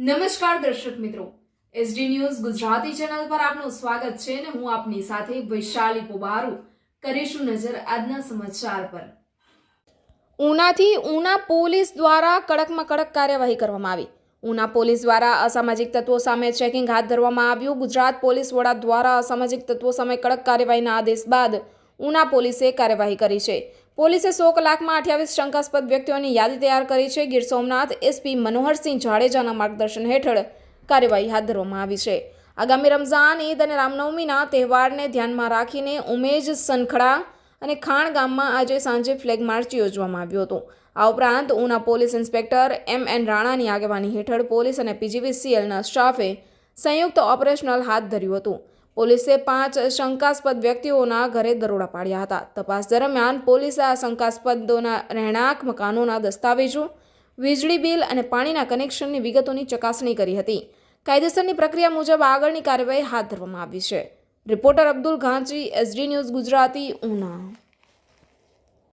નમસ્કાર દર્શક મિત્રો, એસડી ન્યૂઝ ગુજરાતી ચેનલ પર આપનું સ્વાગત છે અને હું આપની સાથે વૈશાલી પોબારુ કરીશું નજર આજના સમાચાર પર। ઉનાથી ઉના પોલીસ દ્વારા કડકમાં કડક કાર્યવાહી કરવામાં આવી। ઉના પોલીસ દ્વારા અસામાજિક તત્વો સામે ચેકિંગ હાથ ધરવામાં આવ્યું। ગુજરાત પોલીસ વડા દ્વારા અસામાજિક તત્વો સામે કડક કાર્યવાહીના આદેશ બાદ ઉના પોલીસે કાર્યવાહી કરી છે। પોલીસે 100 કલાકમાં 28 શંકાસ્પદ વ્યક્તિઓની યાદી તૈયાર કરી છે। ગીર સોમનાથ એસપી મનોહરસિંહ જાડેજાના માર્ગદર્શન હેઠળ કાર્યવાહી હાથ ધરવામાં આવી છે। આગામી રમઝાન, ઈદ અને રામનવમીના તહેવારને ધ્યાનમાં રાખીને ઉમેજ, સનખડા અને ખાણ ગામમાં આજે સાંજે ફ્લેગ માર્ચ યોજવામાં આવ્યો હતો। આ ઉપરાંત ઉના પોલીસ ઇન્સ્પેક્ટર એમ.એન. રાણાની આગેવાની હેઠળ પોલીસ અને પીજીવીસીએલના સ્ટાફે સંયુક્ત ઓપરેશનલ હાથ ધર્યું હતું। પોલીસે 5 શંકાસ્પદ વ્યક્તિઓના ઘરે દરોડા પાડ્યા હતા। તપાસ દરમિયાન પોલીસે આ શંકાસ્પદોના રહેણાંક, મકાનોના દસ્તાવેજો, વીજળી બિલ અને પાણીના કનેક્શનની વિગતોની ચકાસણી કરી હતી। કાયદેસરની પ્રક્રિયા મુજબ આગળની કાર્યવાહી હાથ ધરવામાં આવી છે। રિપોર્ટર અબ્દુલ ઘાંચી, એસડી ન્યૂઝ ગુજરાતી, ઉના।